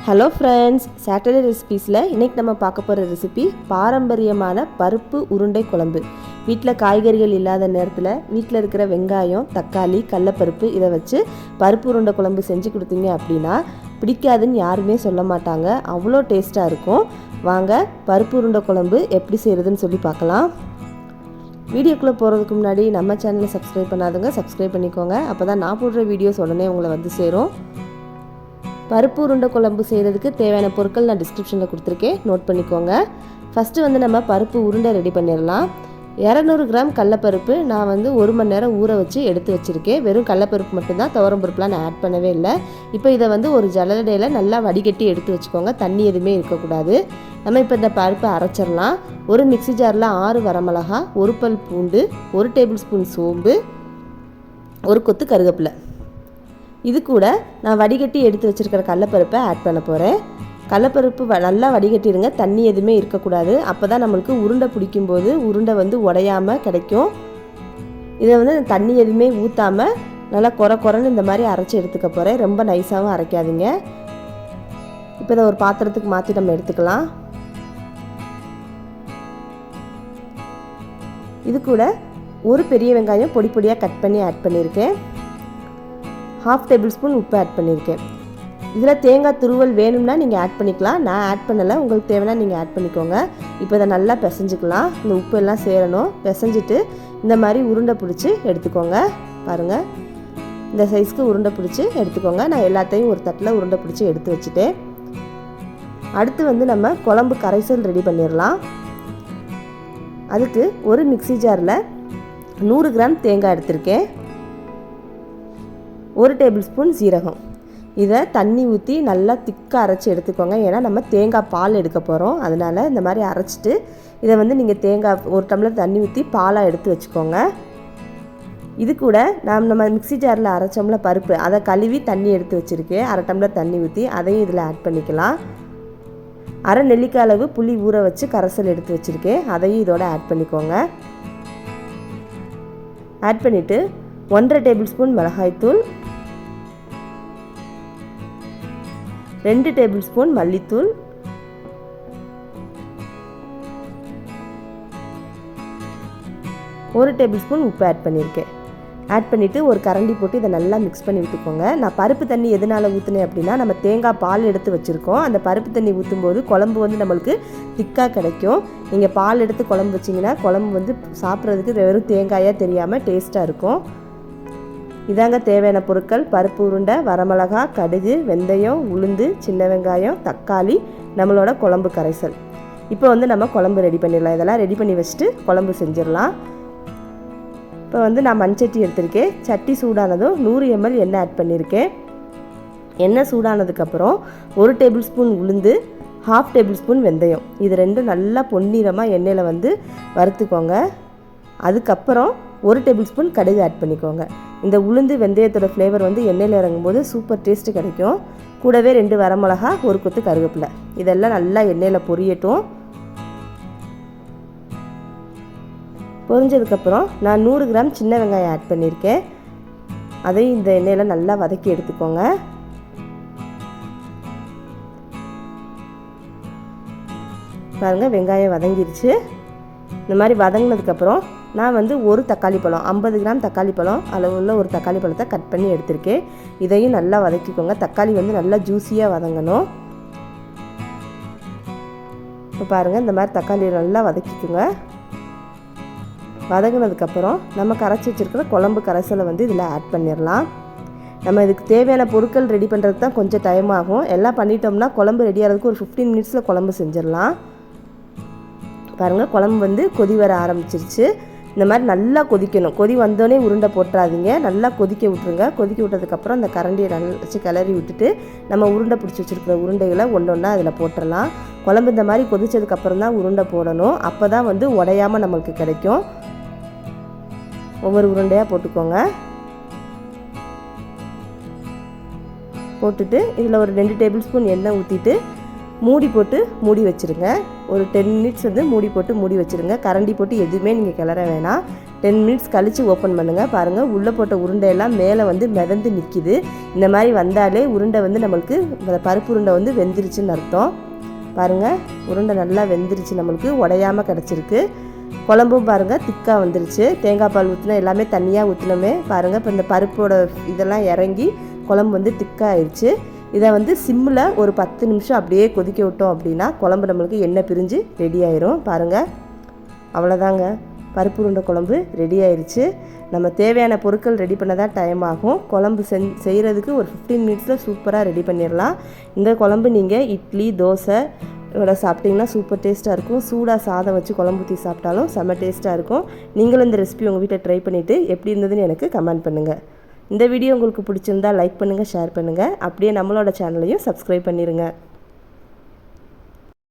Hello friends, Saturday ரெசிபீஸில் இன்றைக்கி நம்ம பார்க்க போகிற ரெசிபி பாரம்பரியமான பருப்பு உருண்டை குழம்பு. வீட்டில் காய்கறிகள் இல்லாத நேரத்தில் வீட்டில் இருக்கிற வெங்காயம், தக்காளி, கடலப்பருப்பு இதை வச்சு பருப்பு உருண்டை குழம்பு செஞ்சு கொடுத்தீங்க அப்படின்னா பிடிக்காதுன்னு யாருமே சொல்ல மாட்டாங்க. அவ்வளோ டேஸ்ட்டாக இருக்கும். வாங்க பருப்பு உருண்டை குழம்பு எப்படி செய்கிறதுன்னு சொல்லி பார்க்கலாம். வீடியோக்குள்ளே போகிறதுக்கு முன்னாடி நம்ம சேனலை சப்ஸ்கிரைப் பண்ணாதவங்க சப்ஸ்கிரைப் பண்ணிக்கோங்க. அப்போ தான் நான் போடுற வீடியோஸ் உடனே உங்களை வந்து சேரும். பருப்பு உருண்டை குழம்பு செய்கிறதுக்கு தேவையான பொருட்கள் நான் டிஸ்கிரிப்ஷனில் கொடுத்துருக்கேன், நோட் பண்ணிக்கோங்க. ஃபஸ்ட்டு நம்ம பருப்பு உருண்டை ரெடி பண்ணிடலாம். 200 கிராம் கடலப்பருப்பு நான் 1 மணி நேரம் ஊற வச்சு எடுத்து வச்சுருக்கேன். வெறும் கடலப்பருப்பு மட்டும்தான், துவரம் பருப்புலாம் நான் ஆட் பண்ணவே இல்லை. இப்போ இதை ஒரு ஜல்லடையில் நல்லா வடிகட்டி எடுத்து வச்சுக்கோங்க. தண்ணி எதுவுமே இருக்கக்கூடாது. நம்ம இப்போ இந்த பருப்பை அரைச்சிடலாம். ஒரு மிக்ஸி ஜாரில் 6 வரமிளகா, 1 பல் பூண்டு, 1 டேபிள் ஸ்பூன் சோம்பு, 1 கொத்து கருவேப்பிலை. இது கூட நான் வடிகட்டி எடுத்து வச்சுருக்கிற கடலப்பருப்பை ஆட் பண்ண போகிறேன். கடலப்பருப்பு நல்லா வடிகட்டிடுங்க, தண்ணி எதுவுமே இருக்கக்கூடாது. அப்போ தான் நம்மளுக்கு உருண்டை பிடிக்கும்போது உருண்டை உடையாமல் கிடைக்கும். இதை தண்ணி எதுவுமே ஊற்றாமல் நல்லா குறைன்னு இந்த மாதிரி அரைச்சி எடுத்துக்க போகிறேன். ரொம்ப நைஸாகவும் அரைக்காதீங்க. இப்போ இதை ஒரு பாத்திரத்துக்கு மாற்றி நம்ம எடுத்துக்கலாம். இது கூட ஒரு பெரிய வெங்காயம் பொடி பொடியாக கட் பண்ணி ஆட் பண்ணியிருக்கேன். 1/2 டேபிள் ஸ்பூன் உப்பு ஆட் பண்ணியிருக்கேன். இதில் தேங்காய் துருவல் வேணும்னா நீங்கள் ஆட் பண்ணிக்கலாம். நான் ஆட் பண்ணலை, உங்களுக்கு தேவைன்னா நீங்கள் ஆட் பண்ணிக்கோங்க. இப்போ இதை நல்லா பிசைஞ்சிக்கலாம். இந்த உப்பு எல்லாம் சேரணும். பிசைஞ்சிட்டு இந்த மாதிரி உருண்டை பிடிச்சி எடுத்துக்கோங்க. பாருங்கள், இந்த சைஸ்க்கு உருண்டை பிடிச்சி எடுத்துக்கோங்க. நான் எல்லாத்தையும் ஒரு தட்டில் உருண்டை பிடிச்சி எடுத்து வச்சுட்டேன். அடுத்து நம்ம குழம்பு கரைசல் ரெடி பண்ணிடலாம். அதுக்கு ஒரு மிக்ஸி ஜாரில் 100 கிராம் தேங்காய் எடுத்திருக்கேன். 1 டேபிள் ஸ்பூன் சீரகம். இதை தண்ணி ஊற்றி நல்லா திக்காக அரைச்சி எடுத்துக்கோங்க. ஏன்னா நம்ம தேங்காய் பால் எடுக்க போகிறோம். அதனால் இந்த மாதிரி அரைச்சிட்டு இதை நீங்கள் தேங்காய் 1 டம்ளர் தண்ணி ஊற்றி பாலாக எடுத்து வச்சுக்கோங்க. இது கூட நம்ம மிக்ஸி ஜாரில் அரைச்சோம்ல பருப்பு, அதை கழுவி தண்ணி எடுத்து வச்சுருக்கேன். 1/2 டம்ளர் தண்ணி ஊற்றி அதையும் இதில் ஆட் பண்ணிக்கலாம். 1/2 நெல்லிக்காய் அளவு புளி ஊற வச்சு கரைசல் எடுத்து வச்சுருக்கேன். அதையும் இதோட ஆட் பண்ணிக்கோங்க. ஆட் பண்ணிவிட்டு 1/2 டேபிள் ஸ்பூன் மிளகாய்த்தூள், 2 டேபிள் ஸ்பூன் மல்லித்தூள், 1 டேபிள் ஸ்பூன் உப்பு ஆட் பண்ணியிருக்கேன். ஆட் பண்ணிவிட்டு ஒரு கரண்டி போட்டு இதை நல்லா மிக்ஸ் பண்ணி விட்டுக்கோங்க. நான் பருப்பு தண்ணி எதனால் ஊற்றினேன் அப்படின்னா, நம்ம தேங்காய் பால் எடுத்து வச்சுருக்கோம். அந்த பருப்பு தண்ணி ஊற்றும்போது குழம்பு நம்மளுக்கு திக்காக கிடைக்கும். நீங்கள் பால் எடுத்து குழம்பு வச்சிங்கன்னா குழம்பு சாப்பிட்றதுக்கு வெறும் தேங்காயாக தெரியாமல் டேஸ்ட்டாக இருக்கும். இதாங்க தேவையான பொருட்கள்: பருப்பு உருண்டை, வரமிளகா, கடுகு, வெந்தயம், உளுந்து, சின்ன வெங்காயம், தக்காளி, நம்மளோட குழம்பு கரைசல். இப்போ நம்ம குழம்பு ரெடி பண்ணிடலாம். இதெல்லாம் ரெடி பண்ணி வச்சுட்டு குழம்பு செஞ்சிடலாம். இப்போ நான் மண்சட்டி எடுத்திருக்கேன். சட்டி சூடானதும் 100 ml எண்ணெய் ஆட் பண்ணியிருக்கேன். எண்ணெய் சூடானதுக்கப்புறம் 1 டேபிள் ஸ்பூன் உளுந்து, 1/2 டேபிள் ஸ்பூன் வெந்தயம், இது ரெண்டும் நல்லா பொன்னிறமாக எண்ணெயில் வறுத்துக்கோங்க. அதுக்கப்புறம் 1 டேபிள் ஸ்பூன் கடுகு ஆட் பண்ணிக்கோங்க. இந்த உளுந்து வெந்தயத்தோட ஃப்ளேவர் எண்ணெயில் இறங்கும்போது சூப்பர் டேஸ்ட்டு கிடைக்கும். கூடவே 2 வரமிளகா, 1 கொத்து கருவேப்பிலை, இதெல்லாம் நல்லா எண்ணெயில் பொரியட்டும். பொரிஞ்சதுக்கப்புறம் நான் 100 கிராம் சின்ன வெங்காயம் ஆட் பண்ணியிருக்கேன். அதையும் இந்த எண்ணெயில் நல்லா வதக்கி எடுத்துக்கோங்க. பாருங்கள், வெங்காயம் வதங்கிருச்சு. இந்த மாதிரி வதங்கினதுக்கப்புறம் நான் 1 தக்காளி பழம், 50 கிராம் தக்காளி பழம் அளவுள்ள ஒரு தக்காளி பழத்தை கட் பண்ணி எடுத்திருக்கேன். இதையும் நல்லா வதக்கிக்கோங்க. தக்காளி நல்லா ஜூஸியாக வதங்கணும். இப்போ பாருங்கள், இந்த மாதிரி தக்காளி நல்லா வதக்கிக்கோங்க. வதங்கினதுக்கப்புறம் நம்ம கரைச்சி வச்சுருக்கிற குழம்பு கரைசலை இதில் ஆட் பண்ணிடலாம். நம்ம இதுக்கு தேவையான பொருட்கள் ரெடி பண்ணுறதுக்கு தான் கொஞ்சம் டைம் ஆகும். எல்லாம் பண்ணிட்டோம்னா குழம்பு ரெடி ஆகிறதுக்கு ஒரு 15 மினிட்ஸில் குழம்பு செஞ்சிடலாம். பாருங்கள், குழம்பு கொதி வர ஆரம்பிச்சிருச்சு. இந்த மாதிரி நல்லா கொதிக்கணும். கொதி வந்தோடனே உருண்டை போட்டுறாதீங்க, நல்லா கொதிக்க விட்ருங்க. கொதிக்க விட்டதுக்கப்புறம் அந்த கரண்டியை நல்லா வச்சு கிளறி விட்டுட்டு நம்ம உருண்டை பிடிச்சி வச்சுருக்கிற உருண்டைகளை ஒன்றா அதில் போட்டுடலாம். குழம்பு இந்த மாதிரி கொதிச்சதுக்கப்புறம் தான் உருண்டை போடணும். அப்போ தான் உடையாமல் நம்மளுக்கு கிடைக்கும். ஒவ்வொரு உருண்டையாக போட்டுக்கோங்க. போட்டுட்டு இதில் ஒரு 2 டேபிள் ஸ்பூன் எண்ணெய் ஊற்றிட்டு மூடி போட்டு மூடி வச்சுருங்க. ஒரு 10 மினிட்ஸ் மூடி போட்டு மூடி வச்சுருங்க. கரண்டி போட்டு எதுவுமே நீங்கள் கிளற வேணாம். 10 மினிட்ஸ் கழித்து ஓப்பன் பண்ணுங்கள். பாருங்கள் உள்ளே போட்ட உருண்டையெல்லாம் மேலே வந்து மிதந்து நிற்கிது. இந்த மாதிரி வந்தாலே உருண்டை வந்து நம்மளுக்கு பருப்பு உருண்டை வந்து வெந்துருச்சுன்னு அர்த்தம். பாருங்கள் உருண்டை நல்லா வெந்துருச்சு, நம்மளுக்கு உடையாமல் கிடச்சிருக்கு. குழம்பும் பாருங்கள் திக்காக வந்துருச்சு. தேங்காய் பால் ஊற்றினா எல்லாமே தண்ணியாக ஊற்றினோமே பாருங்கள். இப்போ இந்த பருப்போட இதெல்லாம் இறங்கி குழம்பு வந்து திக்காக ஆயிடுச்சு. இதை வந்து சிம்மில் ஒரு 10 நிமிஷம் அப்படியே கொதிக்க விட்டோம் அப்படின்னா குழம்பு நம்மளுக்கு எண்ணெய் பிரிஞ்சு ரெடி ஆயிரும். பாருங்கள் அவ்வளோதாங்க, பருப்பு உருண்டை குழம்பு ரெடி ஆயிடுச்சு. நம்ம தேவையான பொருட்கள் ரெடி பண்ண தான் டைம் ஆகும். குழம்பு செய்கிறதுக்கு ஒரு 15 மினிட்ஸில் சூப்பராக ரெடி பண்ணிடலாம். இந்த குழம்பு நீங்கள் இட்லி தோசை இதோட சாப்பிட்டிங்கன்னா சூப்பர் டேஸ்ட்டாக இருக்கும். சூடாக சாதம் வச்சு குழம்பு ஊற்றி சாப்பிட்டாலும் செம்ம டேஸ்ட்டாக இருக்கும். நீங்களும் இந்த ரெசிபி உங்கள் வீட்டில் ட்ரை பண்ணிவிட்டு எப்படி இருந்ததுன்னு எனக்கு கமெண்ட் பண்ணுங்கள். இந்த வீடியோ உங்களுக்கு பிடிச்சிருந்தா லைக் பண்ணுங்கள், ஷேர் பண்ணுங்கள். அப்படியே நம்மளோட சேனலையும் சப்ஸ்கிரைப் பண்ணிடுங்க.